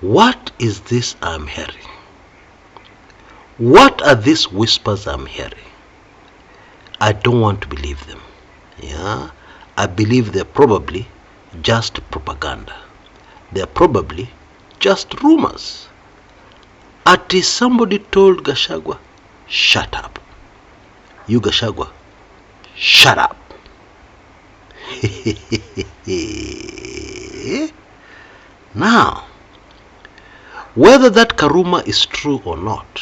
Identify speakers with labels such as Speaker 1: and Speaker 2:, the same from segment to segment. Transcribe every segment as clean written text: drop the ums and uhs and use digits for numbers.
Speaker 1: What is this I'm hearing? What are these whispers I'm hearing? I don't want to believe them. Yeah, I believe they're probably just propaganda. They're probably just rumors. At least somebody told Gachagua, shut up. You Gachagua, shut up. Now, whether that karuma is true or not,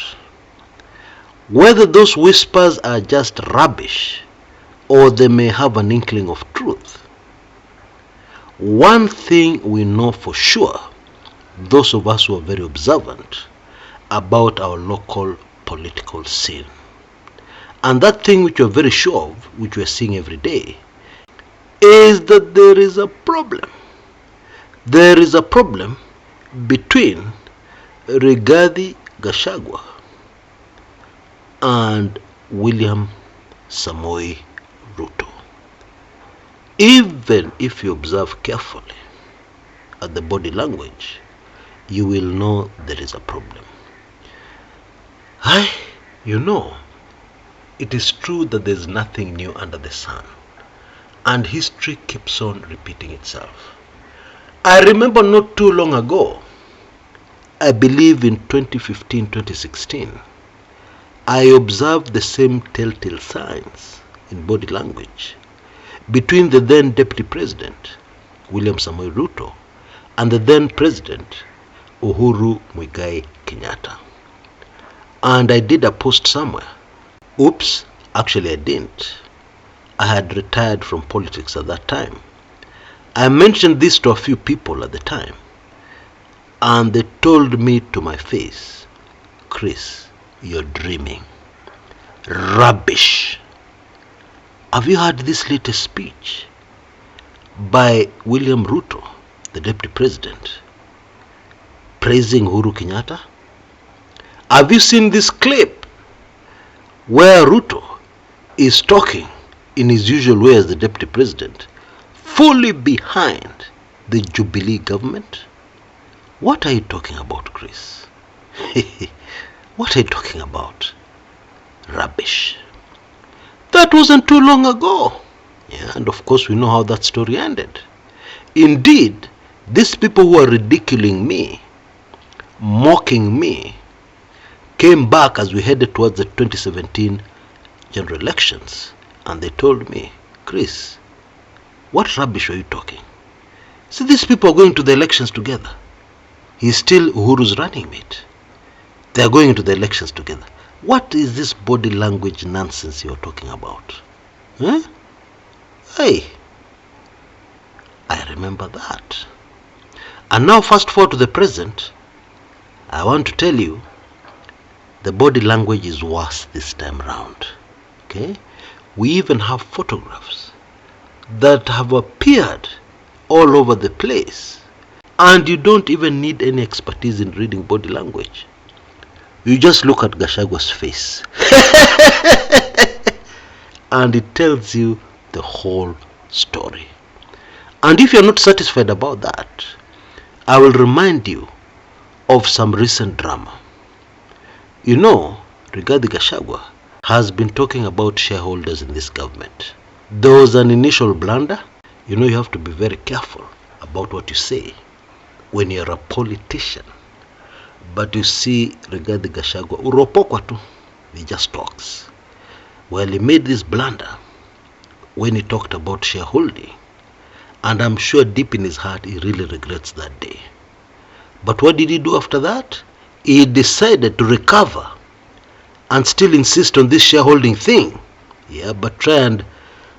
Speaker 1: whether those whispers are just rubbish or they may have an inkling of truth, one thing we know for sure, those of us who are very observant about our local political scene, and that thing which we're very sure of, which we're seeing every day, is that there is a problem. There is a problem between Rigathi Gachagua and William Samoei Ruto. Even if you observe carefully at the body language, you will know there is a problem. It is true that there is nothing new under the sun, and history keeps on repeating itself. I remember not too long ago, I believe in 2015-2016, I observed the same telltale signs in body language between the then Deputy President, William Samoei Ruto, and the then President, Uhuru Kenyatta. And I did a post somewhere. Oops, actually I didn't. I had retired from politics at that time. I mentioned this to a few people at the time, and they told me to my face, Chris, you're dreaming. Rubbish. Have you heard this latest speech by William Ruto, the Deputy President, praising Uhuru Kenyatta? Have you seen this clip where Ruto is talking in his usual way as the Deputy President, fully behind the Jubilee government? What are you talking about, Chris? What are you talking about? Rubbish. That wasn't too long ago. Yeah, and of course we know how that story ended. Indeed, these people who are ridiculing me, mocking me, came back as we headed towards the 2017 general elections, and they told me, Chris, what rubbish are you talking? See, these people are going to the elections together. He's still Uhuru's running mate. They are going into the elections together. What is this body language nonsense you're talking about? Huh? Hey, I remember that. And now fast forward to the present, I want to tell you, the body language is worse this time round. Okay? We even have photographs that have appeared all over the place, and you don't even need any expertise in reading body language. You just look at Gachagua's face and it tells you the whole story. And if you're not satisfied about that, I will remind you of some recent drama. You know, Rigathi Gachagua has been talking about shareholders in this government. There was an initial blunder. You know, you have to be very careful about what you say when you're a politician. But you see, Rigathi Gachagua, uropokwa tu, he just talks. Well, he made this blunder when he talked about shareholding, and I'm sure deep in his heart he really regrets that day. But what did he do after that? He decided to recover and still insist on this shareholding thing. Yeah, but try and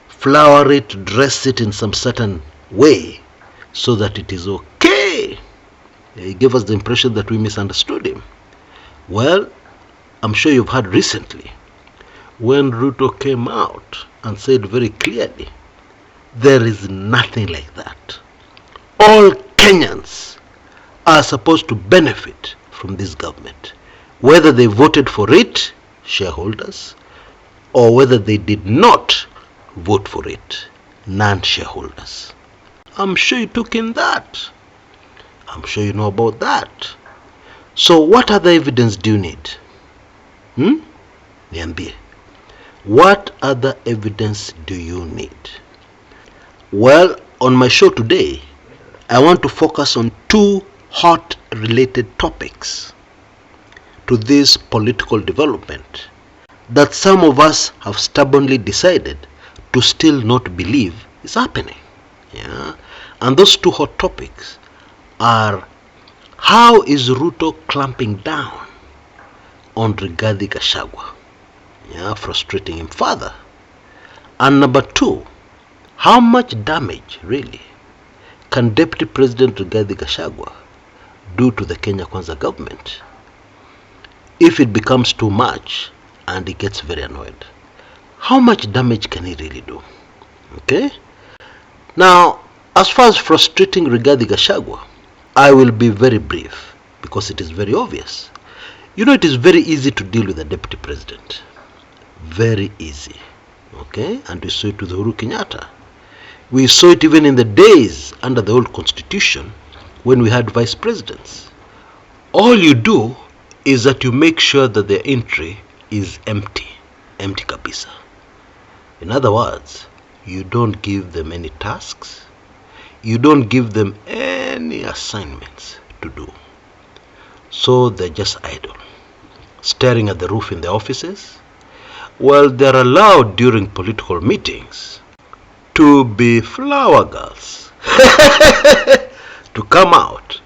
Speaker 1: flower it, dress it in some certain way so that it is okay. He gave us the impression that we misunderstood him. Well, I'm sure you've heard recently when Ruto came out and said very clearly, there is nothing like that. All Kenyans are supposed to benefit from this government, whether they voted for it, shareholders, or whether they did not vote for it, non-shareholders. I'm sure you took in that. I'm sure you know about that. So what other evidence do you need? Niambie. What other evidence do you need? Well, on my show today, I want to focus on two hot related topics to this political development that some of us have stubbornly decided to still not believe is happening. Yeah? And those two hot topics are: how is Ruto clamping down on Rigathi Gachagua, frustrating him further? And number two, how much damage really can Deputy President Rigathi Gachagua do to the Kenya Kwanza government if it becomes too much and he gets very annoyed? How much damage can he really do? Okay? Now, as far as frustrating Rigathi Gachagua, I will be very brief because it is very obvious. It is very easy to deal with a deputy president. Very easy. Okay? And we saw it with Uhuru Kenyatta. We saw it even in the days under the old constitution when we had vice presidents. All you do is that you make sure that their entry is empty kabisa. In other words, you don't give them any tasks. You don't give them any assignments to do. So they're just idle, staring at the roof in their offices. Well, they're allowed during political meetings to be flower girls, to come out,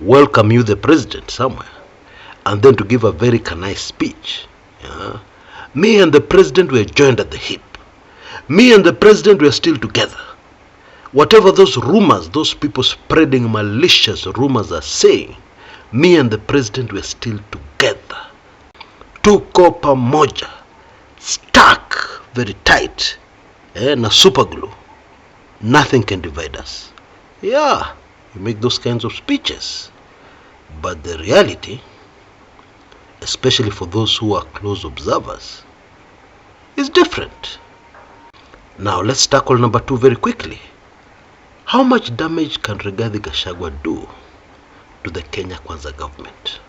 Speaker 1: welcome you the president somewhere, and then to give a very nice speech. Yeah? Me and the president were joined at the hip. Me and the president were still together. Whatever those rumors, those people spreading malicious rumors are saying, me and the president were still together. Tuko pamoja, stuck very tight, na super glue. Nothing can divide us. Yeah, you make those kinds of speeches. But the reality, especially for those who are close observers, is different. Now let's tackle number two very quickly. How much damage can Rigathi Gachagua do to the Kenya Kwanza government?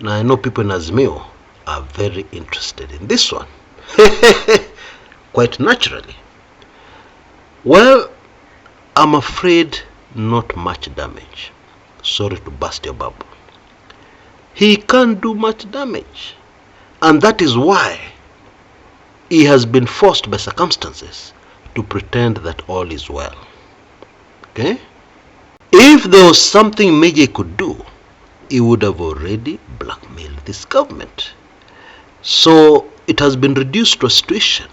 Speaker 1: Now I know people in Azimio are very interested in this one. Quite naturally. Well, I'm afraid not much damage. Sorry to burst your bubble. He can't do much damage. And that is why he has been forced by circumstances to pretend that all is well. Okay? If there was something major he could do, he would have already blackmailed this government. So it has been reduced to a situation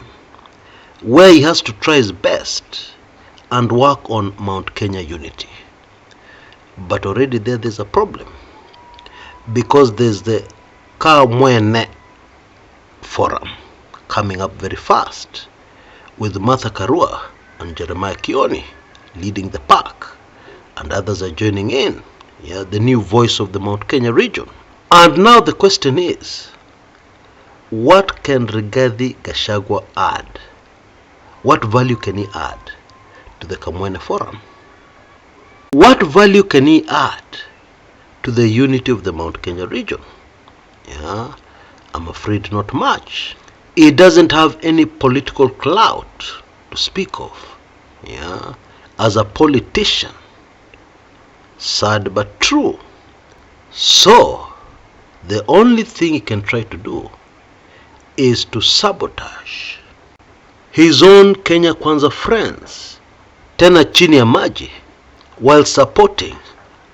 Speaker 1: where he has to try his best and work on Mount Kenya unity. But already there's a problem, because there's the Kamwene forum coming up very fast with Martha Karua and Jeremiah Kioni leading the pack, and others are joining in. Yeah, the new voice of the Mount Kenya region. And now the question is, what can Rigathi Gachagua add? What value can he add to the Kamwene forum? What value can he add to the unity of the Mount Kenya region? Yeah, I'm afraid not much. He doesn't have any political clout to speak of. Yeah, as a politician. Sad but true. So, the only thing he can try to do is to sabotage his own Kenya Kwanza friends, tena chini ya maji, while supporting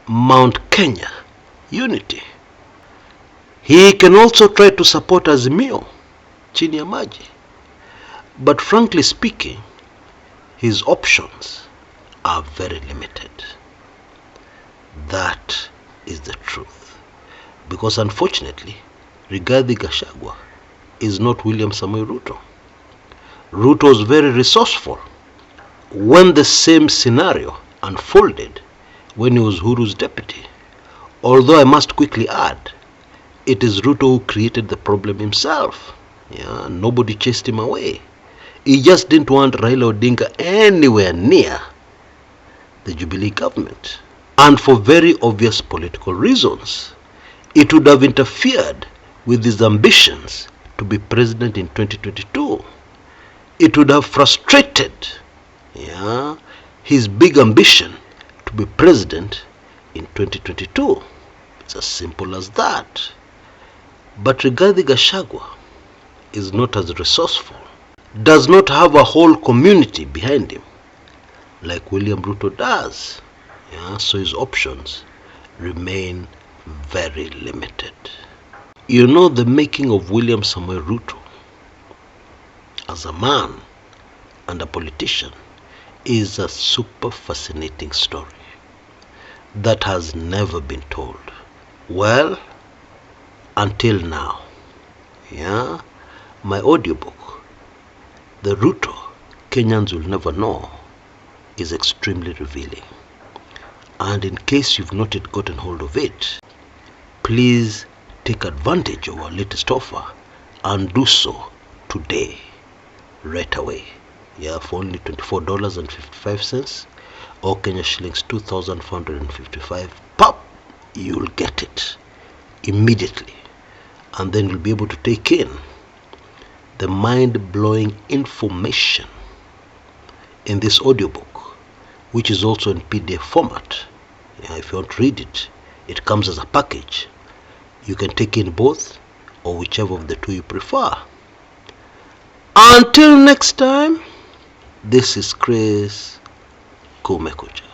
Speaker 1: Mount Kenya unity. He can also try to support Azimio, chini ya maji. But frankly speaking, his options are very limited. That is the truth. Because unfortunately, Rigathi Gachagua is not William Samoei Ruto. Ruto was very resourceful when the same scenario unfolded when he was Uhuru's deputy. Although I must quickly add, it is Ruto who created the problem himself. Yeah, nobody chased him away. He just didn't want Raila Odinga anywhere near the Jubilee government. and for very obvious political reasons. It would have interfered with his ambitions to be president in 2022. It would have frustrated his big ambition to be president in 2022. It's as simple as that. But Rigathi Gachagua is not as resourceful, does not have a whole community behind him like William Ruto does. So his options remain very limited. You know, the making of William Samoei Ruto as a man and a politician is a super fascinating story that has never been told. Well, until now. My audiobook, The Ruto Kenyans Will Never Know, is extremely revealing. And in case you've not yet gotten hold of it, please take advantage of our latest offer and do so today, right away. For only $24.55 or Kenya shillings 2,455. Pop! You'll get it immediately. And then you'll be able to take in the mind-blowing information in this audiobook, which is also in PDF format. If you want to read it, it comes as a package. You can take in both or whichever of the two you prefer. Until next time, this is Chris Kumekucha.